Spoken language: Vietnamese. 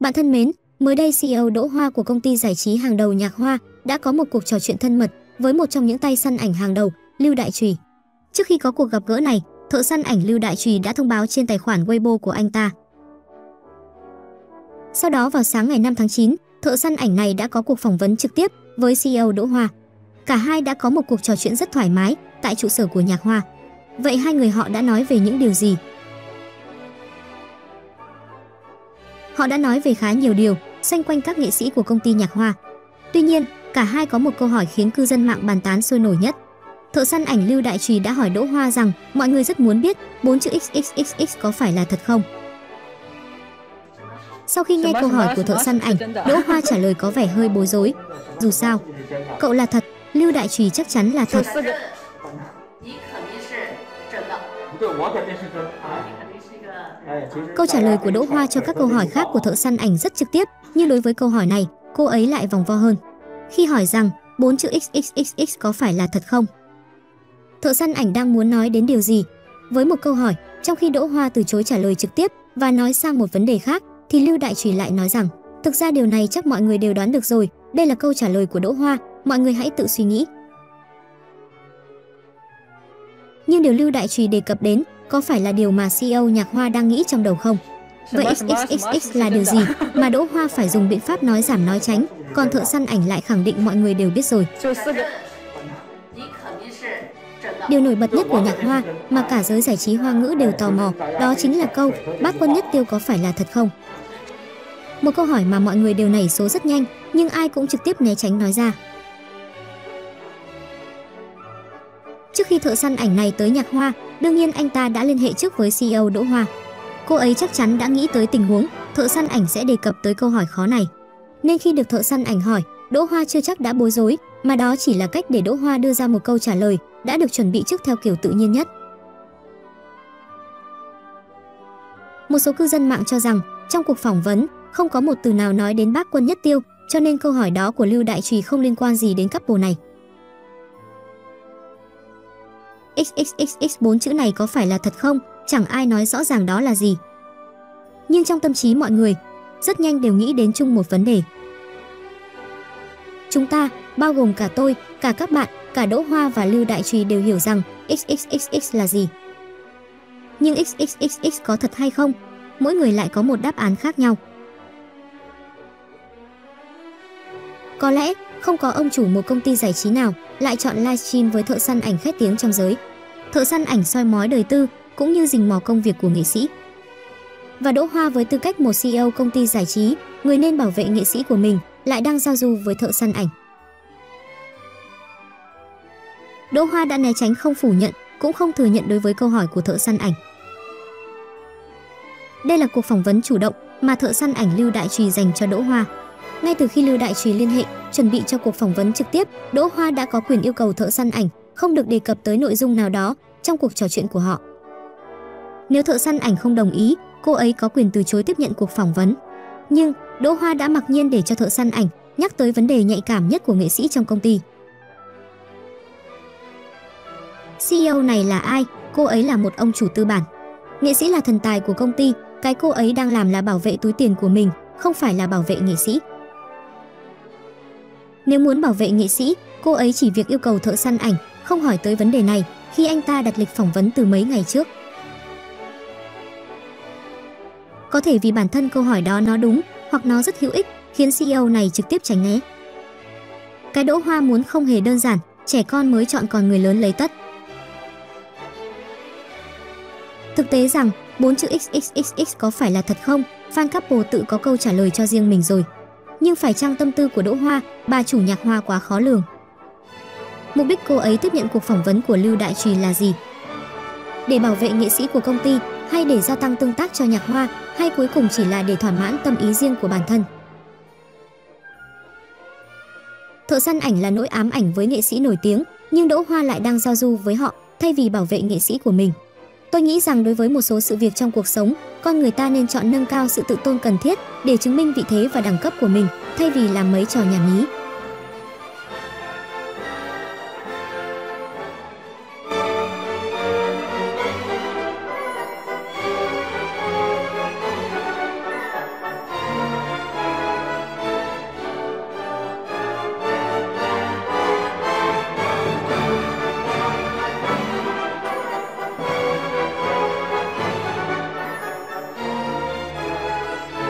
Bạn thân mến, mới đây CEO Đỗ Hoa của công ty giải trí hàng đầu Nhạc Hoa đã có một cuộc trò chuyện thân mật với một trong những tay săn ảnh hàng đầu, Lưu Đại Trùy. Trước khi có cuộc gặp gỡ này, thợ săn ảnh Lưu Đại Trùy đã thông báo trên tài khoản Weibo của anh ta. Sau đó vào sáng ngày 5 tháng 9, thợ săn ảnh này đã có cuộc phỏng vấn trực tiếp với CEO Đỗ Hoa. Cả hai đã có một cuộc trò chuyện rất thoải mái tại trụ sở của Nhạc Hoa. Vậy hai người họ đã nói về những điều gì? Họ đã nói về khá nhiều điều xoay quanh các nghệ sĩ của công ty Nhạc Hoa. Tuy nhiên, cả hai có một câu hỏi khiến cư dân mạng bàn tán sôi nổi nhất. Thợ săn ảnh Lưu Đại Trùy đã hỏi Đỗ Hoa rằng mọi người rất muốn biết 4 chữ XXXX có phải là thật không? Sau khi nghe câu hỏi của thợ săn ảnh, Đỗ Hoa trả lời có vẻ hơi bối rối. Dù sao, cậu là thật, Lưu Đại Trùy chắc chắn là thật. Câu trả lời của Đỗ Hoa cho các câu hỏi khác của thợ săn ảnh rất trực tiếp, nhưng đối với câu hỏi này, cô ấy lại vòng vo hơn. Khi hỏi rằng 4 chữ XXXX có phải là thật không? Thợ săn ảnh đang muốn nói đến điều gì? Với một câu hỏi, trong khi Đỗ Hoa từ chối trả lời trực tiếp và nói sang một vấn đề khác, thì Lưu Đại Trùy lại nói rằng thực ra điều này chắc mọi người đều đoán được rồi, đây là câu trả lời của Đỗ Hoa, mọi người hãy tự suy nghĩ. Nhưng điều Lưu Đại Trùy đề cập đến có phải là điều mà CEO Nhạc Hoa đang nghĩ trong đầu không? Vậy XXXX là điều gì mà Đỗ Hoa phải dùng biện pháp nói giảm nói tránh, còn thợ săn ảnh lại khẳng định mọi người đều biết rồi? Điều nổi bật nhất của Nhạc Hoa mà cả giới giải trí Hoa ngữ đều tò mò, đó chính là câu Bác Quân Nhất Tiêu có phải là thật không? Một câu hỏi mà mọi người đều nảy số rất nhanh, nhưng ai cũng trực tiếp né tránh nói ra. Trước khi thợ săn ảnh này tới Nhạc Hoa, đương nhiên anh ta đã liên hệ trước với CEO Đỗ Hoa. Cô ấy chắc chắn đã nghĩ tới tình huống thợ săn ảnh sẽ đề cập tới câu hỏi khó này. Nên khi được thợ săn ảnh hỏi, Đỗ Hoa chưa chắc đã bối rối, mà đó chỉ là cách để Đỗ Hoa đưa ra một câu trả lời đã được chuẩn bị trước theo kiểu tự nhiên nhất. Một số cư dân mạng cho rằng trong cuộc phỏng vấn không có một từ nào nói đến Bác Quân Nhất Tiêu, cho nên câu hỏi đó của Lưu Đại Trùy không liên quan gì đến couple này. XXXX 4 chữ này có phải là thật không? Chẳng ai nói rõ ràng đó là gì. Nhưng trong tâm trí mọi người, rất nhanh đều nghĩ đến chung một vấn đề. Chúng ta, bao gồm cả tôi, cả các bạn, cả Đỗ Hoa và Lưu Đại Trùy đều hiểu rằng XXXX là gì. Nhưng XXXX có thật hay không? Mỗi người lại có một đáp án khác nhau. Có lẽ không có ông chủ một công ty giải trí nào lại chọn livestream với thợ săn ảnh khét tiếng trong giới. Thợ săn ảnh soi mói đời tư cũng như rình mò công việc của nghệ sĩ. Và Đỗ Hoa với tư cách một CEO công ty giải trí, người nên bảo vệ nghệ sĩ của mình, lại đang giao du với thợ săn ảnh. Đỗ Hoa đã né tránh không phủ nhận, cũng không thừa nhận đối với câu hỏi của thợ săn ảnh. Đây là cuộc phỏng vấn chủ động mà thợ săn ảnh Lưu Đại Trùy dành cho Đỗ Hoa. Ngay từ khi Lưu Đại Trùy liên hệ, chuẩn bị cho cuộc phỏng vấn trực tiếp, Đỗ Hoa đã có quyền yêu cầu thợ săn ảnh không được đề cập tới nội dung nào đó trong cuộc trò chuyện của họ. Nếu thợ săn ảnh không đồng ý, cô ấy có quyền từ chối tiếp nhận cuộc phỏng vấn. Nhưng Đỗ Hoa đã mặc nhiên để cho thợ săn ảnh nhắc tới vấn đề nhạy cảm nhất của nghệ sĩ trong công ty. CEO này là ai? Cô ấy là một ông chủ tư bản. Nghệ sĩ là thần tài của công ty, cái cô ấy đang làm là bảo vệ túi tiền của mình, không phải là bảo vệ nghệ sĩ. Nếu muốn bảo vệ nghệ sĩ, cô ấy chỉ việc yêu cầu thợ săn ảnh không hỏi tới vấn đề này khi anh ta đặt lịch phỏng vấn từ mấy ngày trước. Có thể vì bản thân câu hỏi đó nó đúng hoặc nó rất hữu ích khiến CEO này trực tiếp tránh né. Cái Đỗ Hoa muốn không hề đơn giản, trẻ con mới chọn còn người lớn lấy tất. Thực tế rằng 4 chữ XXXX có phải là thật không? Fan couple tự có câu trả lời cho riêng mình rồi. Nhưng phải chăng tâm tư của Đỗ Hoa, bà chủ Nhạc Hoa quá khó lường? Mục đích cô ấy tiếp nhận cuộc phỏng vấn của Lưu Đại Trùy là gì? Để bảo vệ nghệ sĩ của công ty, hay để gia tăng tương tác cho Nhạc Hoa, hay cuối cùng chỉ là để thỏa mãn tâm ý riêng của bản thân? Thợ săn ảnh là nỗi ám ảnh với nghệ sĩ nổi tiếng, nhưng Đỗ Hoa lại đang giao du với họ thay vì bảo vệ nghệ sĩ của mình. Tôi nghĩ rằng đối với một số sự việc trong cuộc sống, con người ta nên chọn nâng cao sự tự tôn cần thiết để chứng minh vị thế và đẳng cấp của mình, thay vì làm mấy trò nhảm nhí.